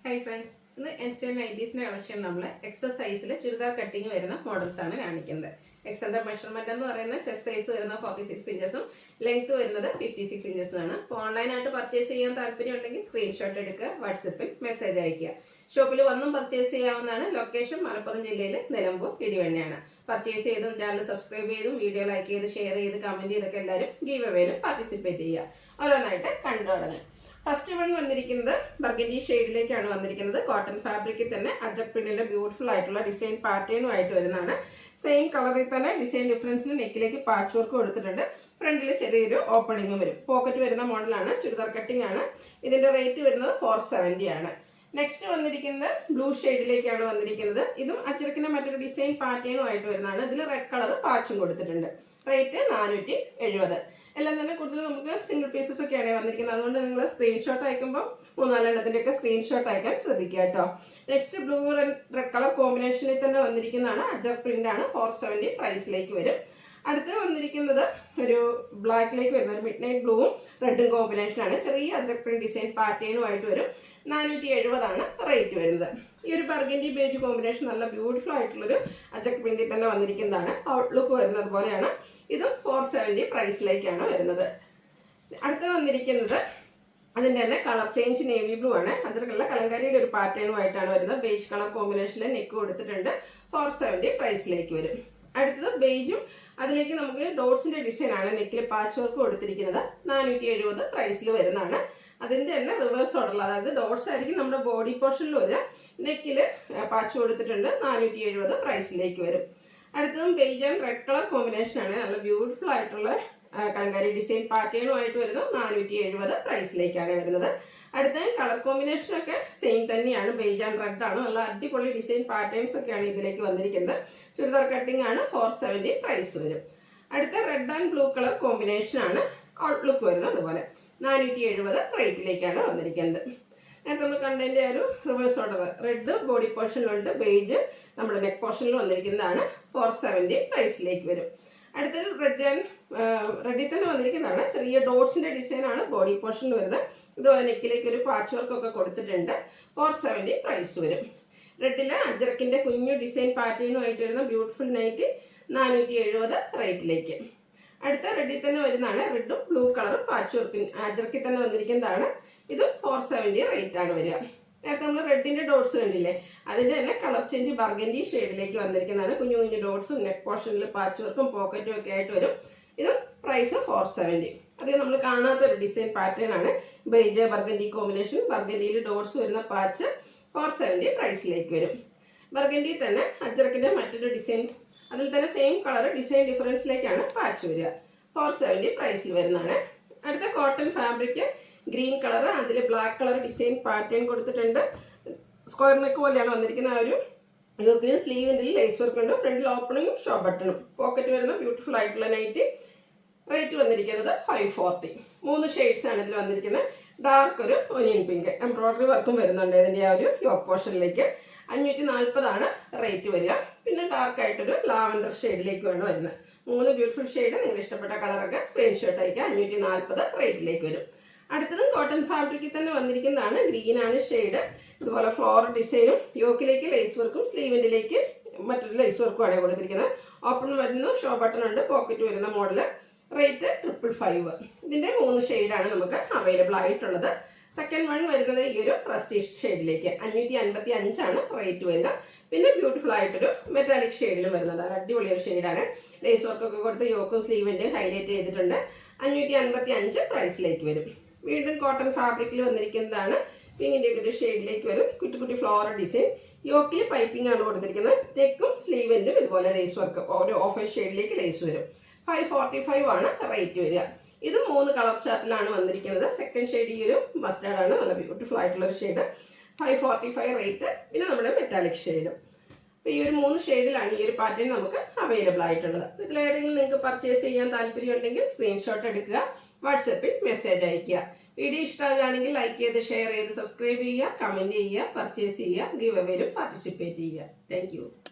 Hi friends, ഇന്ന് എൻസ്റ്റൈൻ നൈറ്റീസിൻ്റെ collection നമ്മൾ എക്സസൈസിൽ churidar cutting വരുന്ന മോഡൽസാണ് കാണിക്കുന്നത്. എക്സൻ്റെ മെഷർമെൻ്റ് എന്ന് പറയുന്നത് ചെസ്റ്റ് സൈസ് വരുന്ന 46 ഇഞ്ചസും ലെങ്ത് വരുന്നത് 56 ഇഞ്ചസുമാണ്. അപ്പോൾ ഓൺലൈനായിട്ട് പർച്ചേസ് ചെയ്യാൻ താല്പര്യം ഉണ്ടെങ്കിൽ സ്ക്രീൻഷോട്ട് എടുക്കുക, വാട്സപ്പിൽ മെസ്സേജ് അയയ്ക്കുക. ഷോപ്പിൽ വന്നും പർച്ചേസ് ചെയ്യാവുന്നതാണ്. ലൊക്കേഷൻ മലപ്പുറം ജില്ലയിൽ നിലമ്പൂർ ഇടിവണ്ണയാണ്. പർച്ചേസ് ചെയ്തും ചാനൽ സബ്സ്ക്രൈബ് ചെയ്തും വീഡിയോ ലൈക്ക് ചെയ്ത് ഷെയർ ചെയ്ത് കമൻറ്റ് ചെയ്തൊക്കെ എല്ലാവരും ഗീവ് അവേയിലും പാർട്ടിസിപ്പേറ്റ് ചെയ്യുക. ഓരോന്നായിട്ട് കണ്ടു തുടങ്ങുക. ഫസ്റ്റ് വൺ വന്നിരിക്കുന്നത് ബർഗൻഡി ഷെയ്ഡിലേക്കാണ് വന്നിരിക്കുന്നത്. കോട്ടൺ ഫാബ്രിക്കിൽ തന്നെ അജക് പ്രിന്റിന്റെ ബ്യൂട്ടിഫുൾ ആയിട്ടുള്ള ഡിസൈൻ പാറ്റേണുമായിട്ട് വരുന്നതാണ്. സെയിം കളറിൽ തന്നെ ഡിസൈൻ ഡിഫറൻസിൽ നെക്കിലേക്ക് പാച്ച് വർക്ക് കൊടുത്തിട്ടുണ്ട്. ഫ്രണ്ടിൽ ചെറിയൊരു ഓപ്പണിങ്ങും വരും. പോക്കറ്റ് വരുന്ന മോഡലാണ്. ചുരിദാർ കട്ടിംഗ് ആണ്. ഇതിന്റെ റേറ്റ് വരുന്നത് 470 ആണ്. നെക്സ്റ്റ് വന്നിരിക്കുന്നത് ബ്ലൂ ഷെയ്ഡിലേക്കാണ് വന്നിരിക്കുന്നത്. ഇതും അച്ചടക്കിന്റെ മറ്റൊരു ഡിസൈൻ പാറ്റേണുമായിട്ട് വരുന്നതാണ്. ഇതിൽ റെഡ് കളർ പാച്ചും കൊടുത്തിട്ടുണ്ട്. റേറ്റ് 470. എല്ലാം തന്നെ കൂടുതൽ നമുക്ക് സിംഗിൾ പീസസ് ഒക്കെയാണ് വന്നിരിക്കുന്നത്. അതുകൊണ്ട് നിങ്ങൾ സ്ക്രീൻഷോട്ട് അയക്കുമ്പോൾ 3-4 ഒക്കെ സ്ക്രീൻഷോട്ട് അയക്കാൻ ശ്രദ്ധിക്കുക കേട്ടോ. Next blue and red colour കോമ്പിനേഷനിൽ തന്നെ വന്നിരിക്കുന്നതാണ്. അജർ പ്രിന്റ് ആണ്. 470 പ്രൈസിലേക്ക് വരും. അടുത്ത് വന്നിരിക്കുന്നത് ഒരു ബ്ലാക്കിലേക്ക് വരുന്ന ഒരു മിഡ് നൈറ്റ് ബ്ലൂവും റെഡും കോമ്പിനേഷനാണ്. ചെറിയ അജർ പ്രിന്റ് ഡിസൈൻ പാറ്റേണുമായിട്ട് വരും. 470 ആണ് റേറ്റ് വരുന്നത്. ഈ ഒരു ബർഗൻഡി ബേജ് കോമ്പിനേഷൻ നല്ല ബ്യൂട്ടിഫുൾ ആയിട്ടുള്ളൊരു അജക് പ്രിന്റിൽ തന്നെ വന്നിരിക്കുന്നതാണ്. ഔട്ട്ലുക്ക് വരുന്നത് പോലെയാണ്. ഇതും 470 പ്രൈസിലേക്കാണ് വരുന്നത്. അടുത്ത് വന്നിരിക്കുന്നത് അതിൻ്റെ തന്നെ കളർ ചേഞ്ച് നേവി ബ്ലൂ ആണ്. അതിലുള്ള കലങ്കാരിയുടെ ഒരു പാറ്റേണുമായിട്ടാണ് വരുന്നത്. ബേജ് കളർ കോമ്പിനേഷനിൽ നെക്ക് കൊടുത്തിട്ടുണ്ട്. 470 പ്രൈസിലേക്ക് വരും. അടുത്തത് ബേജും അതിലേക്ക് നമുക്ക് ഡോട്ട്സിന്റെ ഡിസൈൻ ആണ്. നെക്കിൽ പാച്ച് വർക്ക് കൊടുത്തിരിക്കുന്നത്. 470 പ്രൈസിൽ വരുന്നതാണ്. അതിൻ്റെ തന്നെ റിവേഴ്സ് ഓർഡറിൽ, അതായത് ഡോട്ട്സ് ആയിരിക്കും നമ്മുടെ ബോഡി പോർഷനിൽ വരിക. നെക്കിൽ പാച്ച് കൊടുത്തിട്ടുണ്ട്. 470 പ്രൈസിലേക്ക് വരും. അടുത്തതും beige and red colour combination ആണ്. നല്ല ബ്യൂട്ടിഫുൾ ആയിട്ടുള്ള കലങ്കാരി ഡിസൈൻ പാറ്റേണുമായിട്ട് വരുന്നു. 470 പ്രൈസിലേക്കാണ് വരുന്നത്. അടുത്ത കളർ കോമ്പിനേഷനൊക്കെ സെയിം തന്നെയാണ്. ബേജ് ആൻഡ് റെഡ് ആണ്. നല്ല അടിപൊളി ഡിസൈൻ പാറ്റേൺസ് ഒക്കെയാണ് ഇതിലേക്ക് വന്നിരിക്കുന്നത്. ചുരിദാർ കട്ടിംഗ് ആണ്. 470 പ്രൈസ് വരും. അടുത്ത red and blue colour combination ആണ്. ഔട്ട്ലുക്ക് വരുന്നത് അതുപോലെ 470 റേറ്റിലേക്കാണ് വന്നിരിക്കുന്നത്. നേരത്തെ നമ്മൾ കണ്ടതിൻ്റെ ഒരു റിവേഴ്സ് ഓർഡർ. റെഡ് ബോഡി പോർഷനിലുണ്ട്. ബേജ് നമ്മുടെ നെക്ക് പോർഷനിൽ വന്നിരിക്കുന്നതാണ്. 470 പ്രൈസിലേക്ക് വരും. അടുത്തൊരു റെഡിൽ തന്നെ വന്നിരിക്കുന്നതാണ്. ചെറിയ ഡോട്ട്സിന്റെ ഡിസൈൻ ആണ് ബോഡി പോർഷനിൽ വരുന്നത്. ഇതുപോലെ നെക്കിലേക്ക് ഒരു പാച്ച് വർക്ക് ഒക്കെ കൊടുത്തിട്ടുണ്ട്. 470 പ്രൈസ് വരും. റെഡില് അജറക്കിന്റെ കുഞ്ഞു ഡിസൈൻ പാറ്റേണുമായിട്ട് വരുന്ന ബ്യൂട്ടിഫുൾ നൈറ്റ് 470 റേറ്റിലേക്ക്. അടുത്ത റെഡിൽ തന്നെ വരുന്നതാണ്. റെഡും ബ്ലൂ കളറും പാച്ച് വർക്ക് അജറക്കിൽ തന്നെ വന്നിരിക്കുന്നതാണ്. ഇതും 470 റേറ്റ് ആണ് വരിക. നേരത്തെ നമ്മൾ റെഡിന്റെ ഡോട്ട്സ് കണ്ടില്ലേ, അതിന്റെ തന്നെ കളർ ചേഞ്ച് ബർഗൻഡി ഷെയ്ഡിലേക്ക് വന്നിരിക്കുന്നതാണ്. കുഞ്ഞു കുഞ്ഞു ഡോട്ട്സും നെക്ക് പോർഷനിൽ പാച്ച് വർക്കും പോക്കറ്റും ഒക്കെ ആയിട്ട് വരും. ഇത് പ്രൈസ് 470. അധികം നമ്മൾ കാണാത്ത ഒരു ഡിസൈൻ പാറ്റേൺ ആണ്. Beige burgundy combination. ബർഗൻഡിയിൽ ഡോട്ട്സ് വരുന്ന പാച്ച് 470 പ്രൈസിലേക്ക് വരും. ബർഗൻഡി തന്നെ അജറക്കിന്റെ മറ്റൊരു ഡിസൈൻ, അതിൽ തന്നെ സെയിം കളർ ഡിസൈൻ ഡിഫറൻസിലേക്കാണ് പാച്ച് വരിക. 470 പ്രൈസിൽ വരുന്നതാണ്. അടുത്ത കോട്ടൺ ഫാബ്രിക് ഗ്രീൻ കളർ, അതിൽ ബ്ലാക്ക് കളർ ഡിസൈൻ പാറ്റേൺ കൊടുത്തിട്ടുണ്ട്. സ്ക്വയർ നെക്ക് പോലെയാണ് വന്നിരിക്കുന്നത്. ആ ഒരു യോക്കിന് സ്ലീവിൻ്റെ ലേസ് വർക്ക് ഉണ്ട്. ഫ്രണ്ടിൽ ഓപ്പണിങ്ങും ഷോ ബട്ടണും. പോക്കറ്റ് വരുന്ന ബ്യൂട്ടിഫുൾ ആയിട്ടുള്ള നൈറ്റ്. റേറ്റ് വന്നിരിക്കുന്നത് 540. 3 ഷെയ്ഡ്സ് ആണ് ഇതിൽ വന്നിരിക്കുന്നത്. ഡാർക്ക് ഒരു ഒനിയൻ പിങ്ക് എംബ്രോയിഡറി വർക്കും വരുന്നുണ്ട് ഇതിൻ്റെ ആ ഒരു യോക്ക് പോർഷനിലേക്ക്. 540 ആണ് റേറ്റ് വരിക. പിന്നെ ഡാർക്ക് ആയിട്ടൊരു ലാവൻഡർ ഷെയ്ഡിലേക്ക് വേണം വരുന്നത്. 3 ബ്യൂട്ടിഫുൾ ഷെയ്ഡ്. നിങ്ങൾ ഇഷ്ടപ്പെട്ട കളറൊക്കെ സ്ക്രീൻഷോട്ട് അയക്കുക. 540 റേറ്റിലേക്ക് വരും. അടുത്തതും കോട്ടൺ ഫാബ്രിക്കിൽ തന്നെ വന്നിരിക്കുന്നതാണ്. ഗ്രീൻ ആണ് ഷെയ്ഡ്. ഇതുപോലെ ഫ്ലോറൽ ഡിസൈനും യോക്കിലേക്ക് ലേസ് വർക്കും സ്ലീവിൻ്റെലേക്ക് മറ്റൊരു ലേസ് വർക്കും ആണ് കൊടുത്തിരിക്കുന്നത്. ഓപ്പൺ വരുന്നു. ഷോ ബട്ടൺ ഉണ്ട്. പോക്കറ്റ് വരുന്ന മോഡല്. റേറ്റ് 555. ഇതിൻ്റെ 3 ഷെയ്ഡാണ് നമുക്ക് അവൈലബിൾ ആയിട്ടുള്ളത്. സെക്കൻഡ് വൺ വരുന്നത് ഈ ഒരു പ്രസ്റ്റീജ് ഷെയ്ഡിലേക്ക് 555 ആണ് റേറ്റ് വരിക. പിന്നെ ബ്യൂട്ടിഫുൾ ആയിട്ടൊരു മെറ്റാലിക് ഷെയ്ഡിലും വരുന്നത്. അടിപൊളി ഒരു ഷെയ്ഡാണ്. ലേസ് വർക്കൊക്കെ കൊടുത്ത് യോക്കും സ്ലീവിൻ്റെയും ഹൈലൈറ്റ് ചെയ്തിട്ടുണ്ട്. 555 പ്രൈസിലേക്ക് വരും. വീണ്ടും കോട്ടൺ ഫാബ്രിക്കിൽ വന്നിരിക്കുന്നതാണ്. പിങ്കിൻ്റെ ഒക്കെ ഒരു ഷെയ്ഡിലേക്ക് വരും. കുട്ടി കുട്ടി ഫ്ലോറൽ ഡിസൈൻ. യോക്കിൽ പൈപ്പിംഗ് ആണ് കൊടുത്തിരിക്കുന്നത്. നെക്കും സ്ലീവിൻ്റും ഇതുപോലെ ലേസ് വർക്ക് ഒരു ഓഫ് ഷെയ്ഡിലേക്ക് ലേസ് വരും. 545 ആണ് റേറ്റ് വരിക. ഇത് 3 കളർ ചാർട്ടിലാണ് വന്നിരിക്കുന്നത്. സെക്കൻഡ് ഷെയ്ഡ് ഈ ഒരു മസ്റ്റാർഡ് ആണ്. നല്ല ബ്യൂട്ടിഫുൾ ആയിട്ടുള്ള ഒരു ഷെയ്ഡ്. 545 റേറ്റ്. പിന്നെ നമ്മുടെ മെറ്റാലിക് ഷെയ്ഡ്. അപ്പോൾ ഈ ഒരു 3 ഷെയ്ഡിലാണ് ഈ ഒരു പാറ്റേൺ നമുക്ക് അവൈലബിൾ ആയിട്ടുള്ളത്. ഇതിലേതെങ്കിലും നിങ്ങൾക്ക് പർച്ചേസ് ചെയ്യാൻ താല്പര്യമുണ്ടെങ്കിൽ സ്ക്രീൻഷോട്ട് എടുക്കുക, വാട്സപ്പിൽ മെസ്സേജ് അയയ്ക്കുക. വീഡിയോ ഇഷ്ടമാകുകയാണെങ്കിൽ ലൈക്ക് ചെയ്ത് ഷെയർ ചെയ്ത് സബ്സ്ക്രൈബ് ചെയ്യുക, കമൻറ്റ് ചെയ്യുക, പർച്ചേസ് ചെയ്യുക, ഗിവ് അവേയിലും പാർട്ടിസിപ്പേറ്റ് ചെയ്യുക. താങ്ക്